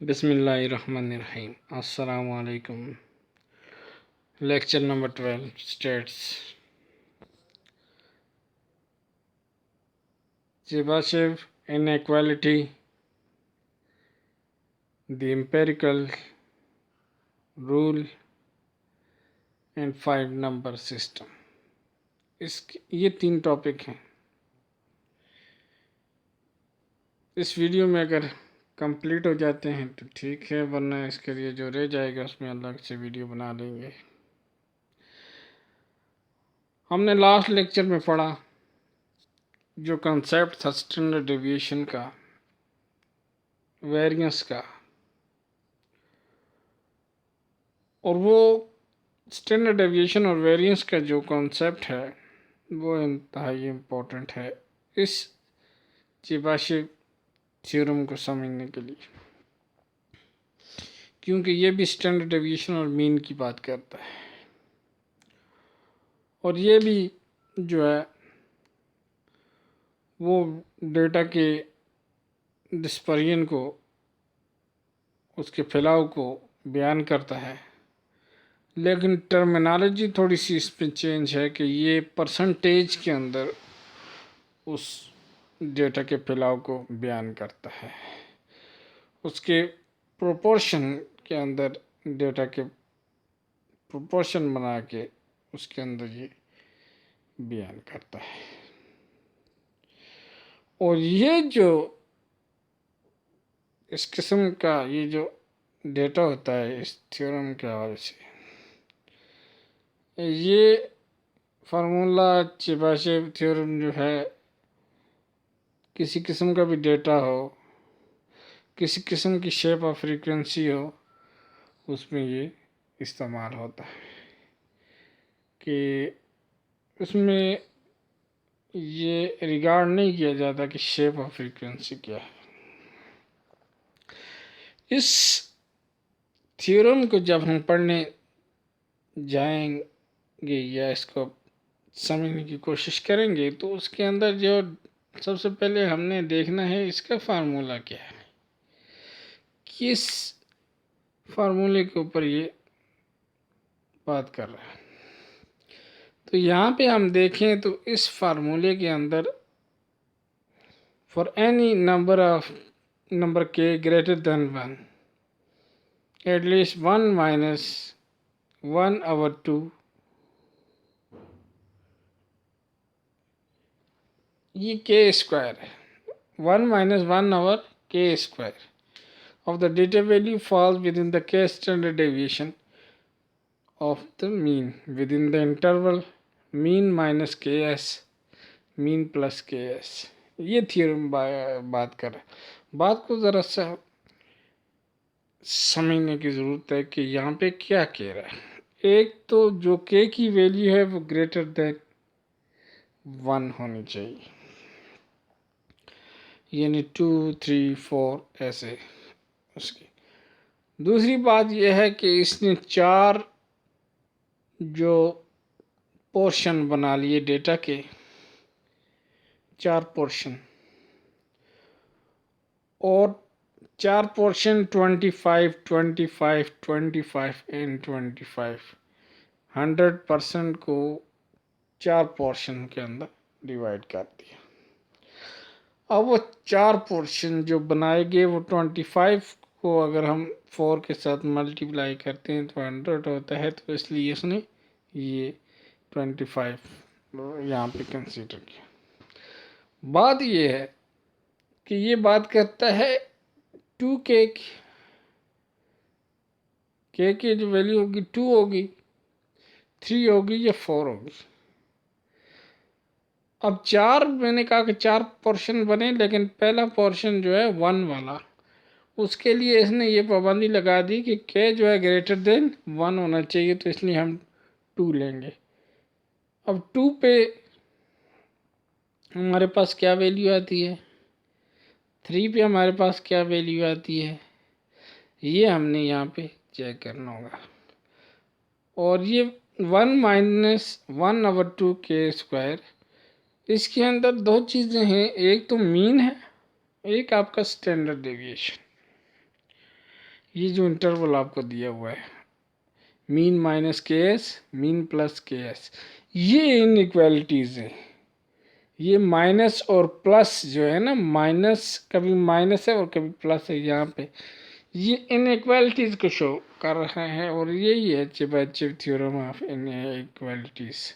बिस्मिल्लाहिर्रहमानिर्रहीम। अस्सलामु अलैकुम। Lecture number 12 states Chebyshev inequality, the empirical rule and 5 number system. ये 3 टॉपिक हैं। इस वीडियो में अगर कंप्लीट हो जाते हैं तो ठीक है, वरना इसके लिए जो रह जाएगा उसमें अलग से वीडियो बना लेंगे। हमने लास्ट लेक्चर में पढ़ा जो कंसेप्ट था स्टैंडर्ड डेविएशन का, वेरिएंस का, और वो स्टैंडर्ड डेविएशन और वेरिएंस का जो कॉन्सेप्ट है वो इंतहाई इम्पोर्टेंट है इस चेबाशेव थ्योरम को समझने के लिए, क्योंकि ये भी स्टैंडर्ड डेविएशन और मीन की बात करता है, और ये भी जो है वो डेटा के डिस्पर्जन को, उसके फैलाव को बयान करता है। लेकिन टर्मिनोलॉजी थोड़ी सी इस पर चेंज है कि ये परसेंटेज के अंदर उस डेटा के फैलाव को बयान करता है, उसके प्रोपोर्शन के अंदर डेटा के प्रोपोर्शन बना के उसके अंदर ये बयान करता है। और ये जो इस किस्म का ये जो डेटा होता है इस थ्योरम के हवाले से, ये फार्मूला चेबाशेव थ्योरम जो है, किसी किस्म का भी डेटा हो, किसी किस्म की शेप ऑफ फ्रीक्वेंसी हो, उसमें ये इस्तेमाल होता है कि उसमें ये रिगार्ड नहीं किया जाता कि शेप ऑफ फ्रीक्वेंसी क्या है। इस थ्योरम को जब हम पढ़ने जाएंगे या इसको समझने की कोशिश करेंगे तो उसके अंदर जो सबसे पहले हमने देखना है इसका फार्मूला क्या है, किस फार्मूले के ऊपर ये बात कर रहा है। तो यहाँ पे हम देखें तो इस फार्मूले के अंदर फॉर एनी नंबर के ग्रेटर देन 1 एटलीस्ट 1 माइनस 1/2 ये के स्क्वायर है, 1 minus 1/k² of the data value falls within the k standard deviation of the mean within the interval mean minus ks mean plus ks। ये theorem बात कर रहा है। बात को ज़रा सा समझने की ज़रूरत है कि यहाँ पे क्या कह रहा है। एक तो जो k की वैल्यू है वो ग्रेटर देन 1 होनी चाहिए, यानी 2, 3, 4 ऐसे उसकी। दूसरी बात यह है कि इसने 4 जो पोर्शन बना लिए डेटा के, 4 पोर्शन, और 4 पोर्शन 25, 25, 25 एंड 25, 100% को 4 पोर्शन के अंदर डिवाइड कर दिया। अब वो 4 पोर्शन जो बनाए गए वो 25 को अगर हम 4 के साथ मल्टीप्लाई करते हैं तो 100 होता है, तो इसलिए इसने ये 25 यहाँ पे कंसीडर किया। बात ये है कि ये बात करता है 2k की जो वैल्यू होगी 2 होगी, 3 होगी या 4 होगी। अब 4 मैंने कहा कि 4 पोर्शन बने, लेकिन पहला पोर्शन जो है 1 वाला, उसके लिए इसने ये पाबंदी लगा दी कि k जो है ग्रेटर देन 1 होना चाहिए, तो इसलिए हम 2 लेंगे। अब 2 पे हमारे पास क्या वैल्यू आती है, 3 पे हमारे पास क्या वैल्यू आती है, ये हमने यहाँ पे चेक करना होगा। और ये 1 माइनस 1/2k², इसके अंदर 2 चीज़ें हैं, एक तो मीन है, एक आपका स्टैंडर्ड डेविएशन। ये जो इंटरवल आपको दिया हुआ है, मीन माइनस के एस, मीन प्लस के एस, ये इनइक्वालिटीज़ हैं। ये माइनस और प्लस जो है ना, माइनस कभी माइनस है और कभी प्लस है, यहाँ पे ये इनइक्वालिटीज़ को शो कर रहा है, और यही है चेबीशेव थ्योरम ऑफ इनइक्वालिटीज़।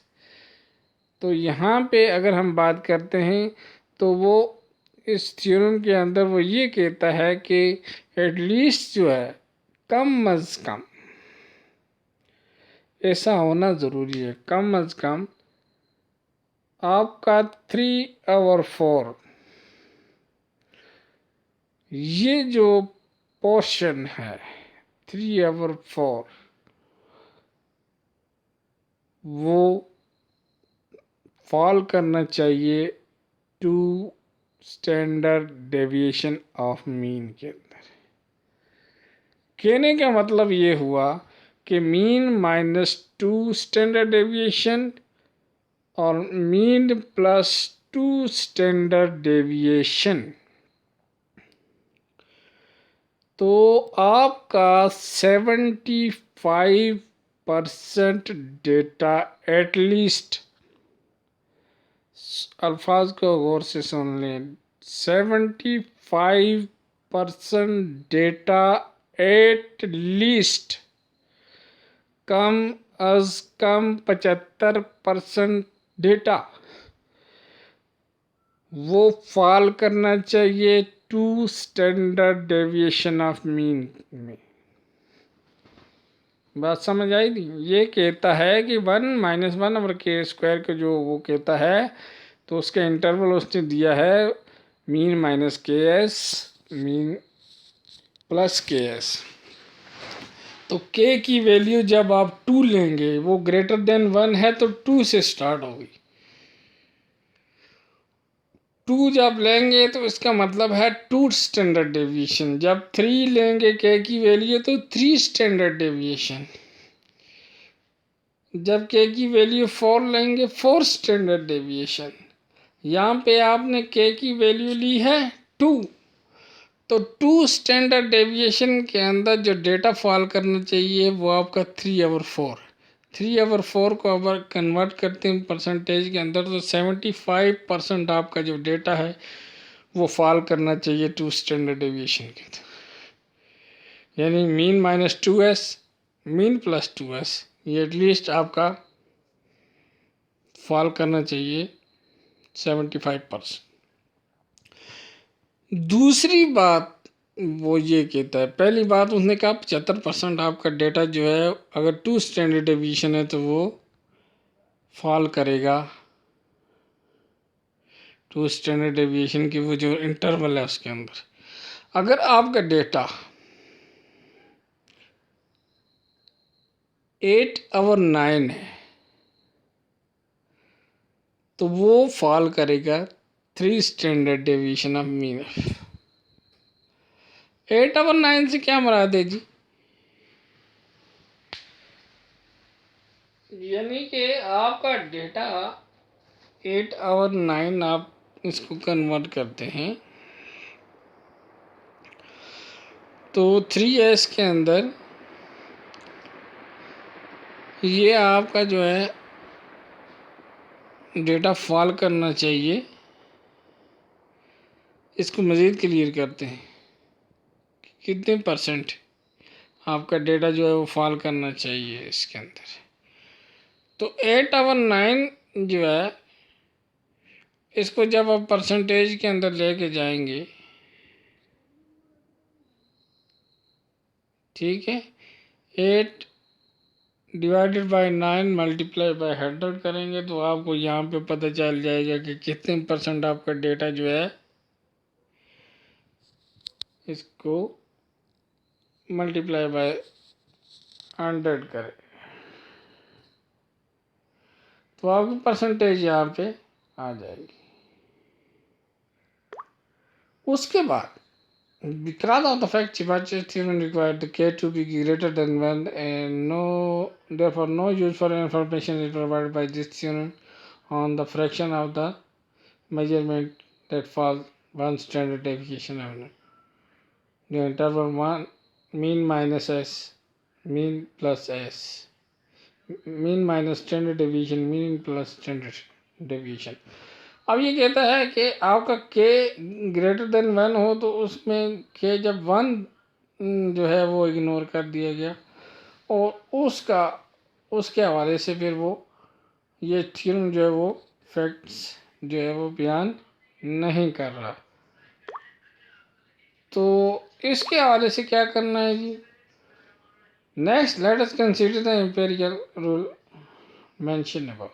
तो यहाँ पे अगर हम बात करते हैं तो वो इस थ्योरम के अंदर वो ये कहता है कि एटलीस्ट जो है कम अज़ कम ऐसा होना ज़रूरी है, कम अज़ कम आपका 3/4 ये जो पोर्शन है 3/4 वो फॉल करना चाहिए two standard deviation of mean के अंदर। कहने का मतलब ये हुआ कि मीन माइनस 2 स्टैंडर्ड डेविएशन और मीन प्लस 2 स्टैंडर्ड डेविएशन, तो आपका 75% डेटा एटलीस्ट, अल्फाज को गौर से सुन लें, 75% डेटा एट लीस्ट, कम अज कम 75% डेटा वो फॉल करना चाहिए two standard deviation of mean में। बात समझ आई थी? ये कहता है कि 1 - 1 और के स्क्वायर को जो वो कहता है, तो उसका इंटरवल उसने दिया है मीन माइनस के एस, मीन प्लस के एस। तो के की वैल्यू जब आप 2 लेंगे, वो ग्रेटर देन 1 है तो 2 से स्टार्ट होगी। 2 जब लेंगे तो इसका मतलब है 2 स्टैंडर्ड डेविएशन। जब 3 लेंगे के की वैल्यू तो 3 स्टैंडर्ड डेविएशन। जब के की वैल्यू 4 लेंगे 4 स्टैंडर्ड डेविएशन। यहाँ पे आपने के की वैल्यू ली है 2, तो 2 स्टैंडर्ड डेविएशन के अंदर जो डेटा फॉल करना चाहिए वो आपका 3/4। 3/4 को अगर कन्वर्ट करते हैं परसेंटेज के अंदर, तो 75% आपका जो डेटा है वो फॉल करना चाहिए 2 स्टैंडर्ड डेविएशन के अंदर। यानी mean minus 2s, mean plus 2s, ये एटलीस्ट आपका फॉल करना चाहिए 75%। दूसरी बात वो ये कहता है, पहली बात उसने कहा 75% आपका डेटा जो है अगर 2 स्टैंडर्ड डेविएशन है तो वो फॉल करेगा 2 स्टैंडर्ड डेविएशन की वो जो इंटरवल है उसके अंदर। अगर आपका डेटा 8/9 है तो वो फॉल करेगा 3 स्टैंडर्ड डेविएशन ऑफ मीन। 8/9 से क्या मुराद है जी? यानी कि आपका डेटा 8/9 आप इसको कन्वर्ट करते हैं तो 3s के अंदर ये आपका जो है डेटा फॉल करना चाहिए। इसको मज़ीद क्लियर करते हैं, कितने परसेंट आपका डेटा जो है वो फॉल करना चाहिए इसके अंदर। तो 8/9 जो है इसको जब आप परसेंटेज के अंदर लेके जाएंगे, ठीक है, 8/9 मल्टीप्लाई बाय 100 करेंगे तो आपको यहाँ पे पता चल जाएगा कि कितने परसेंट आपका डेटा जो है इसको मल्टीप्लाई बाय 100 करें तो आपकी परसेंटेज यहाँ पे आ जाएगी। उसके बाद because of the fact Chebyshev theorem required the k to be greater than 1 and therefore no useful information is provided by this theorem on the fraction of the measurement that falls 1 standard deviation of the interval 1 mean minus S, mean plus S, mean minus standard deviation, mean plus standard deviation. अब ये कहता है कि आपका के greater than 1 हो तो उसमें के जब 1 जो है वो इग्नोर कर दिया गया और उसके हवाले से फिर वो ये थ्योरम जो है वो फैक्ट्स जो है वो बयान नहीं कर रहा। तो इसके हवाले से क्या करना है जी? Next let us consider the empirical rule mention above.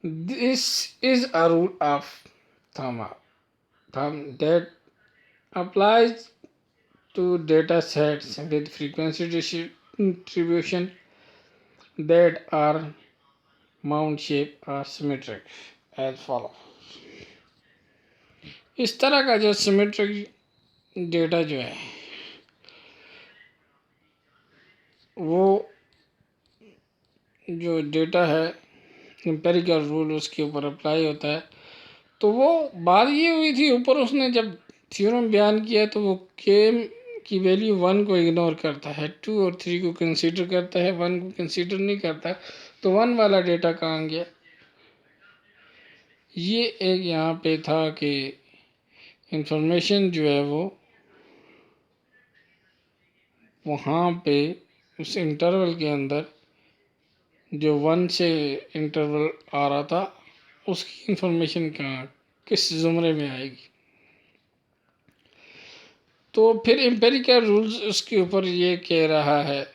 This is a rule of thumb that applies to data sets with frequency distribution that are mound shape or symmetric as follows। इस तरह का जो symmetric data जो है वो जो data है empirical rule उसके ऊपर अप्लाई होता है। तो वो बात ये हुई थी ऊपर उसने जब थ्योरम बयान किया तो वो के की वैल्यू 1 को इग्नोर करता है, 2 और 3 को कंसीडर करता है, 1 को कंसीडर नहीं करता। तो 1 वाला डेटा कहाँ गया? ये एक यहाँ पे था कि इंफॉर्मेशन जो है वो वहाँ पे उस इंटरवल के अंदर जो 1 से इंटरवल आ रहा था उसकी इंफॉर्मेशन कहाँ किस ज़ुमरे में आएगी? तो फिर एम्पिरिकल रूल्स उसके ऊपर ये कह रहा है,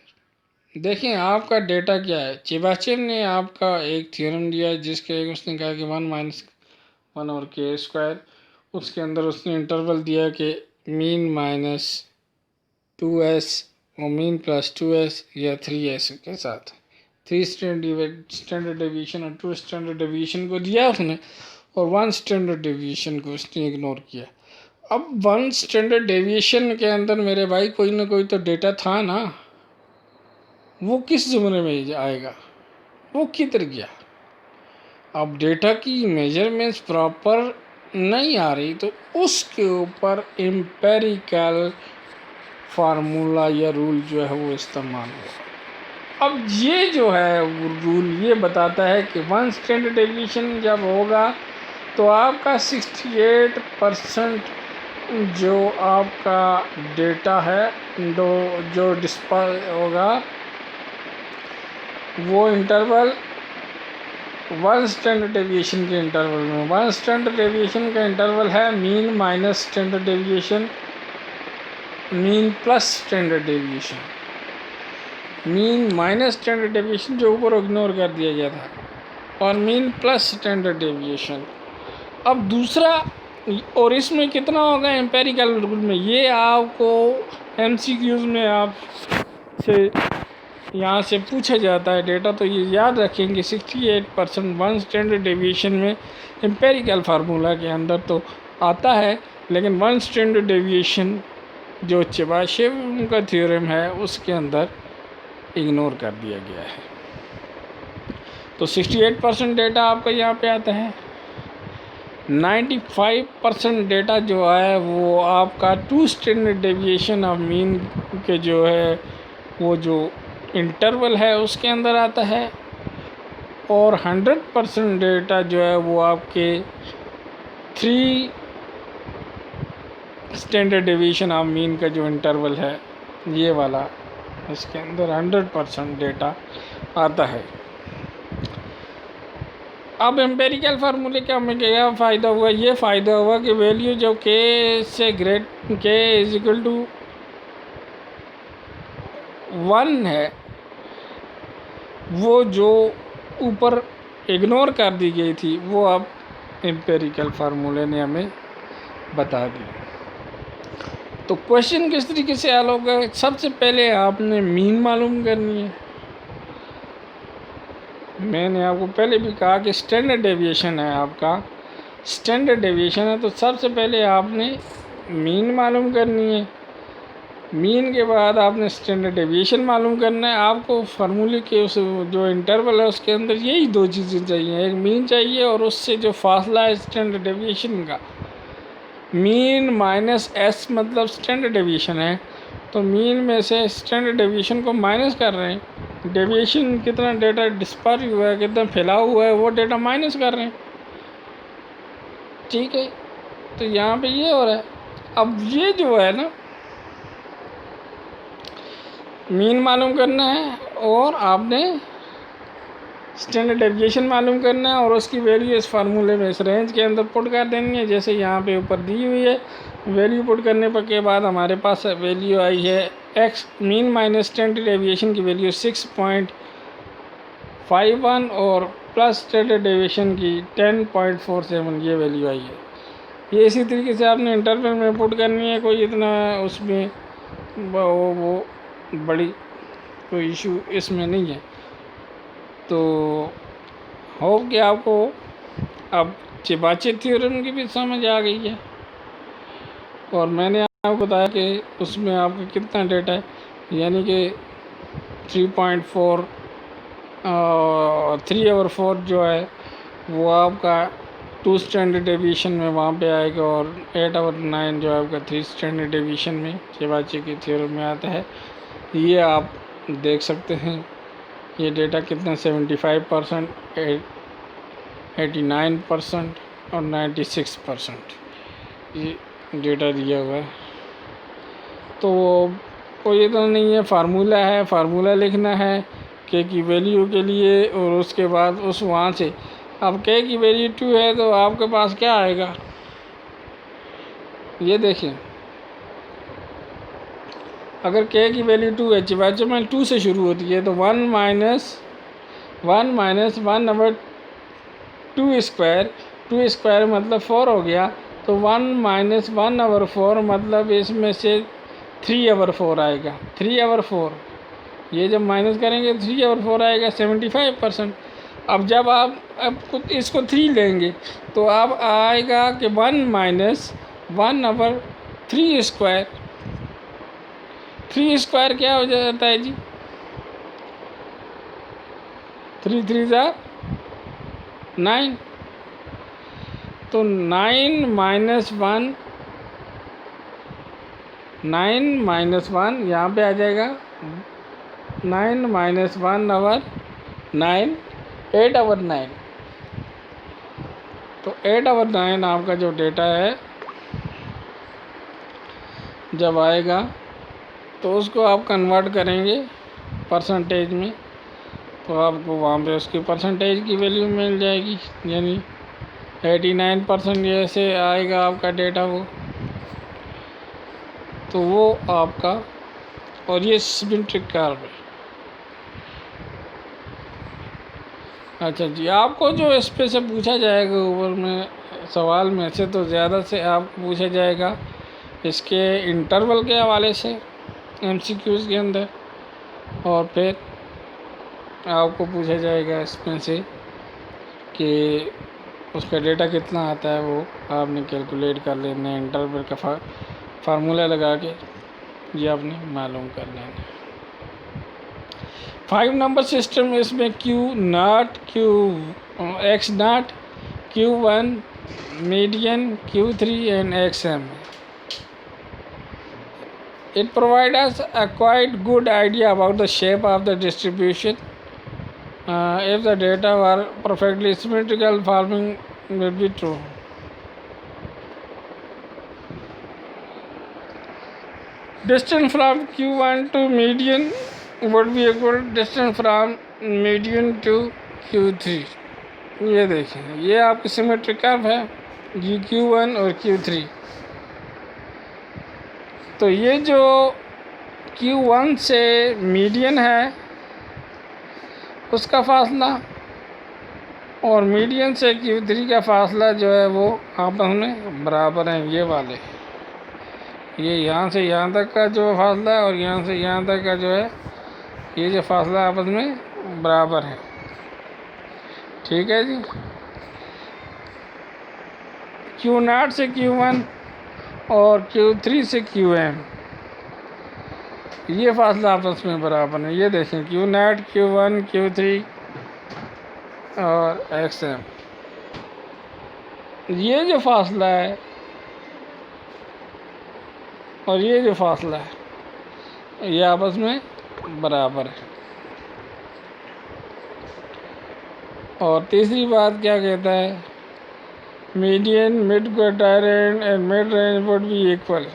देखें आपका डेटा क्या है। चेबाचेव ने आपका एक थ्योरम दिया जिसके उसने कहा कि 1 माइनस 1 और के स्क्वायर, उसके अंदर उसने इंटरवल दिया कि मीन माइनस 2s और मीन प्लस 2s या 3s के साथ 3 स्टैंडर्ड डेविएशन और 2 स्टैंडर्ड डेविएशन को दिया उसने और 1 स्टैंडर्ड डेविएशन को उसने इग्नोर किया। अब 1 स्टैंडर्ड डेविएशन के अंदर मेरे भाई कोई ना कोई तो डेटा था ना, वो किस ज़ुमरे में आएगा? वो किधर गया? अब डेटा की मेजरमेंट्स प्रॉपर नहीं आ रही तो उसके ऊपर एम्पेरिकल फार्मूला या रूल जो है वो इस्तेमाल हुआ। अब ये जो है वो रूल ये बताता है कि 1 स्टैंडर्ड डेविएशन जब होगा तो आपका 68% जो आपका डेटा है जो डिस्पर्स होगा वो इंटरवल 1 स्टैंडर्ड डेविएशन के इंटरवल में। 1 स्टैंडर्ड डेविएशन का इंटरवल है mean minus standard deviation, mean plus standard deviation. Mean minus standard deviation जो ऊपर इग्नोर कर दिया गया था और मीन प्लस स्टैंडर्ड डेविएशन। अब दूसरा, और इसमें कितना होगा एम्पेरिकल रूल में? ये आपको एमसीक्यूज में आपसे यहाँ से पूछा जाता है डेटा, तो ये याद रखेंगे 68% 1 स्टैंडर्ड डेविएशन में एम्पेरिकल फार्मूला के अंदर तो आता है, लेकिन 1 स्टैंडर्ड डेविएशन जो चेबाशेव का थ्योरम है उसके अंदर इग्नोर कर दिया गया है। तो 68% डेटा आपका यहाँ पे आता है। 95% डेटा जो है वो आपका 2 स्टैंडर्ड डेविएशन ऑफ मीन के जो है वो जो इंटरवल है उसके अंदर आता है और 100% डेटा जो है वो आपके 3 स्टैंडर्ड डेविएशन ऑफ मीन का जो इंटरवल है ये वाला, इसके अंदर 100% डेटा आता है। अब एम्पेरिकल फार्मूले का हमें क्या फ़ायदा हुआ? ये फ़ायदा हुआ कि वैल्यू जो के से ग्रेट के इज इक्वल टू 1 है वो जो ऊपर इग्नोर कर दी गई थी वो अब एम्पेरिकल फार्मूले ने हमें बता दी। तो क्वेश्चन किस तरीके से हल होगा? सबसे पहले आपने मीन मालूम करनी है। मैंने आपको पहले भी कहा कि स्टैंडर्ड डेविएशन है, आपका स्टैंडर्ड डेविएशन है, तो सबसे पहले आपने मीन मालूम करनी है। मीन के बाद आपने स्टैंडर्ड डेविएशन मालूम करना है। आपको फार्मूले के उस जो इंटरवल है उसके अंदर यही 2 चीज़ें चाहिए, एक मीन चाहिए और उससे जो फासला है स्टैंडर्ड डेविएशन का मीन माइनस एस मतलब स्टैंडर्ड डेविएशन है, तो मीन में से स्टैंडर्ड डेविएशन को माइनस कर रहे हैं। डेविएशन कितना डेटा डिस्पर हुआ है, कितना फैला हुआ है, वो डेटा माइनस कर रहे हैं। ठीक है, तो यहाँ पे ये हो रहा है। अब ये जो है ना, मीन मालूम करना है और आपने स्टैंडर्ड डेविएशन मालूम करना है, और उसकी वैल्यू इस फार्मूले में इस रेंज के अंदर पुट कर देनी है, जैसे यहाँ पे ऊपर दी हुई है। वैल्यू पुट करने पर के बाद हमारे पास वैल्यू आई है x mean minus standard deviation की वैल्यू 6.51 और प्लस स्टैंडर्ड डेविएशन की 10.47, ये वैल्यू आई है। ये इसी तरीके से आपने इंटरवल में पुट करनी है, कोई इतना उसमें वो बड़ी कोई इशू इसमें नहीं है। तो होप कि आपको अब चेबाचे थ्योरम की भी समझ आ गई है, और मैंने आपको बताया कि उसमें आपका कितना डेटा है, यानी कि 3.4 3/4 जो है वो आपका 2 स्टैंडर्ड डेविएशन में वहाँ पे आएगा, और 8/9 जो है आपका 3 स्टैंडर्ड डेविएशन में चेबाचे की थ्योरम में आता है। ये आप देख सकते हैं, ये डेटा कितना 75%, 89% और 96% ये डेटा दिया हुआ है। तो कोई इतना नहीं है, फार्मूला है, फार्मूला लिखना है के की वैल्यू के लिए, और उसके बाद उस वहाँ से अब के की वैल्यू 2 है तो आपके पास क्या आएगा, ये देखिए। अगर के की वैल्यू 2 है, चेबाचे में 2 से शुरू होती है, तो 1 माइनस 1/2 स्क्वायर, 2 स्क्वायर मतलब 4 हो गया, तो 1 माइनस 1/4 मतलब इसमें से 3/4 आएगा। 3/4 ये जब माइनस करेंगे 3/4 आएगा, 75%। अब जब आप अब इसको 3 लेंगे तो अब आएगा कि 1 माइनस 1/3 स्क्वायर। 3 स्क्वायर क्या हो जाता है जी, 3 3 9, तो 9 माइनस 1 यहाँ पे आ जाएगा, 9 माइनस 1/9 8/9। तो 8/9 आपका जो डेटा है जब आएगा तो उसको आप कन्वर्ट करेंगे परसेंटेज में, तो आपको वहाँ पे उसकी परसेंटेज की वैल्यू मिल जाएगी, यानी 89% जैसे आएगा आपका डेटा वो, तो वो आपका, और ये सिमेट्रिक कर्व है। अच्छा जी, आपको जो इस पे से पूछा जाएगा ऊपर में सवाल में से, तो ज़्यादा से आपको पूछा जाएगा इसके इंटरवल के हवाले से एमसीक्यूज़ के अंदर, और फिर आपको पूछा जाएगा इसमें से कि उसका डेटा कितना आता है, वो आपने कैलकुलेट कर लेना है, इंटरवल का फार्मूला लगा के ये आपने मालूम कर लेना। 5 नंबर सिस्टम, इसमें Q0, X0, Q1, median, Q3 and XM. It provides us a quite good idea about the shape of the distribution. If the data were perfectly symmetrical, following will be true. Distance from Q1 to median would be equal to distance from median to Q3. ये देखें, ये आपकी symmetric curve है, ये Q1 और Q3। तो ये जो Q1 से मीडियन है उसका फासला, और मीडियन से Q3 का फासला जो है वो आपस में बराबर हैं, ये वाले। ये यहाँ से यहाँ तक का जो फासला है और यहाँ से यहाँ तक का जो है, ये जो फासला आपस में बराबर है। ठीक है जी, Q0 से Q1 और Q3 से QM, ये फासला आपस में बराबर है। ये देखें, Q0, Q1, Q3 और XM, ये जो फासला है और ये जो फासला है ये आपस में बराबर है। और तीसरी बात क्या कहता है, median, mid quartile and mid range would be equal.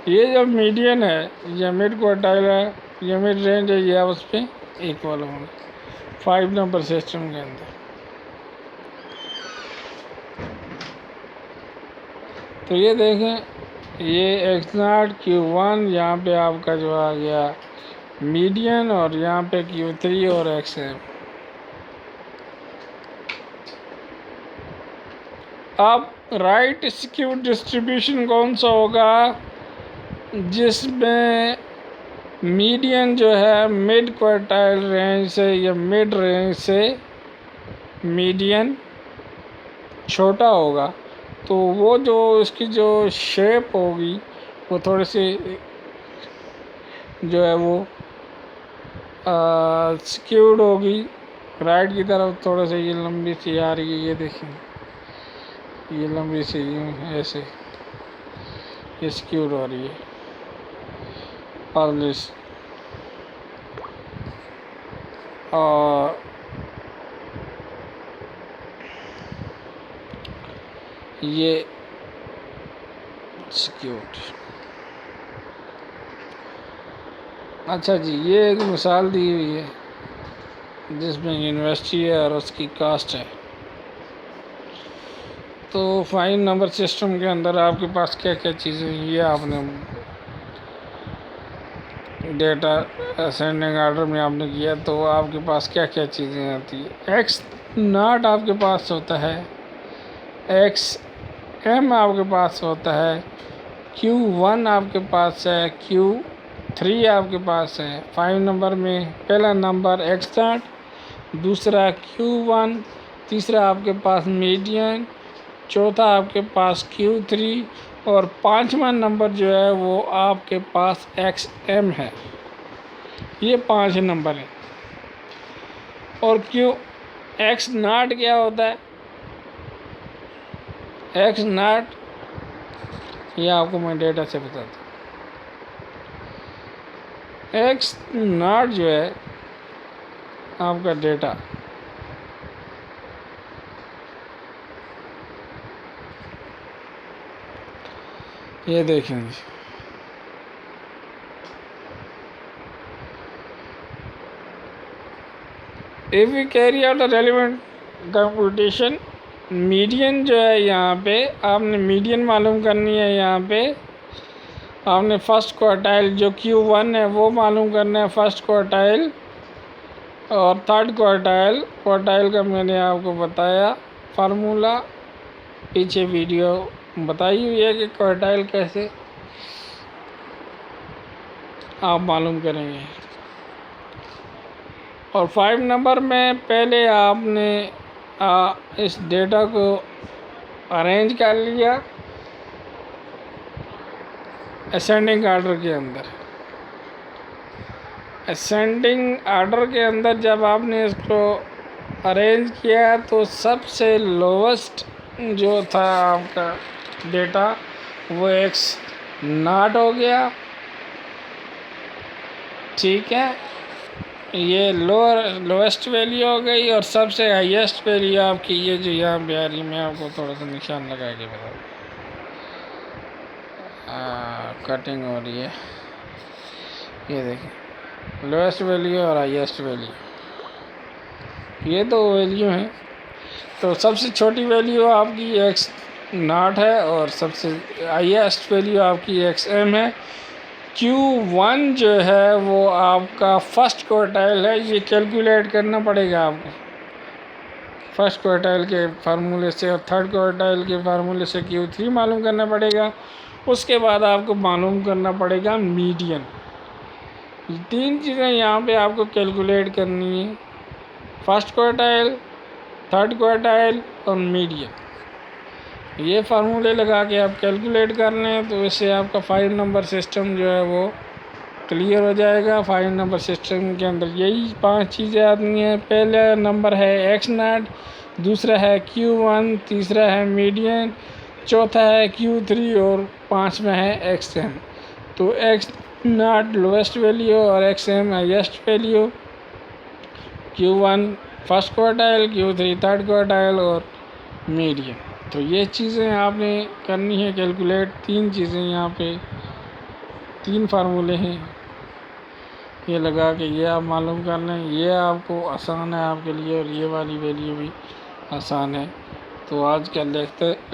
ये जो मीडियन है या मिड क्वार्टाइल है या मिड रेंज है ये आपस में इक्वल होंगे 5 नंबर सिस्टम के अंदर। तो ये देखें, ये x0 Q1 यहाँ पे आपका जो आ गया मीडियन और यहाँ पे Q3 और XM। अब राइट स्क्यू डिस्ट्रीब्यूशन कौन सा होगा, जिसमें मीडियन जो है मिड क्वार्टाइल रेंज से या मिड रेंज से मीडियन छोटा होगा, तो वो जो इसकी जो शेप होगी वो थोड़ी सी जो है वो स्क्यूड होगी राइट की तरफ। थोड़ा सा ये लंबी सी आ रही है, ये देखिए ये लंबी सी यूँ ऐसे ये स्क्यूड हो रही है पब्लिश। और ये स्क्यूड। अच्छा जी, ये एक मिसाल दी हुई है जिसमें यूनिवर्सिटी है और उसकी कास्ट है। तो 5 नंबर सिस्टम के अंदर आपके पास क्या क्या चीज़ें, ये आपने डेटा असेंडिंग ऑर्डर में आपने किया तो आपके पास क्या क्या चीज़ें आती है। x0 आपके पास होता है, XM आपके पास होता है, Q1 आपके पास है, Q3 आपके पास है। 5 नंबर में पहला नंबर x0, दूसरा Q1, तीसरा आपके पास मीडियन, चौथा आपके पास Q3 और 5वां नंबर जो है वो आपके पास XM है। ये 5 नंबर है। और x0 क्या होता है, x0 ये आपको मैं डेटा से बताता हूँ। x0 जो है आपका डेटा ये देखेंगे, if we carry out the relevant computation, median जो है यहाँ पे आपने मीडियन मालूम करनी है। यहाँ पे आपने फर्स्ट क्वार्टाइल जो Q1 है वो मालूम करना है, फर्स्ट क्वार्टाइल और थर्ड क्वार्टाइल का मैंने आपको बताया फार्मूला, पीछे वीडियो बताई हुई है कि क्वार्टाइल कैसे आप मालूम करेंगे। और 5 नंबर में पहले आपने इस डेटा को अरेंज कर लिया असेंडिंग ऑर्डर के अंदर। असेंडिंग ऑर्डर के अंदर जब आपने इसको अरेंज किया तो सबसे लोवेस्ट जो था आपका डेटा वो x0 हो गया, ठीक है। ये लोएस्ट वैल्यू हो गई और सबसे हाईएस्ट वैल्यू आपकी ये जो यहाँ पे आ रही, मैं आपको थोड़ा सा निशान लगा के बता दूँ, कटिंग हो रही है, ये देखिए लोएस्ट वैल्यू और हाईएस्ट वैल्यू, ये दो वैल्यू हैं। तो सबसे छोटी वैल्यू आपकी x0 है और सबसे हाईएस्ट वैल्यू आपकी XM है। Q1 जो है वो आपका फर्स्ट क्वार्टाइल है, ये कैलकुलेट करना पड़ेगा आपको फर्स्ट क्वार्टाइल के फार्मूले से, और थर्ड क्वार्टाइल के फार्मूले से Q3 मालूम करना पड़ेगा। उसके बाद आपको मालूम करना पड़ेगा मीडियन। 3 चीज़ें यहाँ पे आपको कैलकुलेट करनी है, फर्स्ट क्वार्टाइल, थर्ड क्वार्टाइल और मीडियन। ये फार्मूले लगा के आप कैलकुलेट कर लें तो इससे आपका 5 नंबर सिस्टम जो है वो क्लियर हो जाएगा। 5 नंबर सिस्टम के अंदर यही 5 चीज़ें आती हैं। पहला नंबर है x0, दूसरा है Q1, तीसरा है मीडियन, चौथा है Q3 और 5 में है XM। तो X0 लोएस्ट वैल्यू और XM highest value, Q1 first quartile, Q3 third quartile और मीडियन। तो ये चीज़ें आपने करनी है कैलकुलेट। 3 चीज़ें यहाँ पे, 3 फार्मूले हैं, ये लगा के ये आप मालूम कर लें। ये आपको आसान है आपके लिए और ये वाली वैल्यू भी आसान है। तो आज का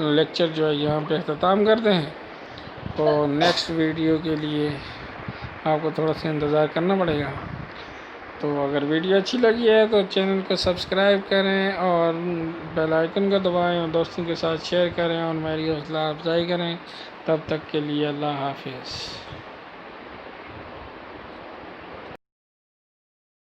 लेक्चर जो है यहाँ पे अख्ताम करते हैं। तो नेक्स्ट वीडियो के लिए आपको थोड़ा सा इंतज़ार करना पड़ेगा। तो अगर वीडियो अच्छी लगी है तो चैनल को सब्सक्राइब करें और बेल आइकन को दबाएं और दोस्तों के साथ शेयर करें और मेरी हौसला अफजाई करें। तब तक के लिए अल्लाह हाफिज़।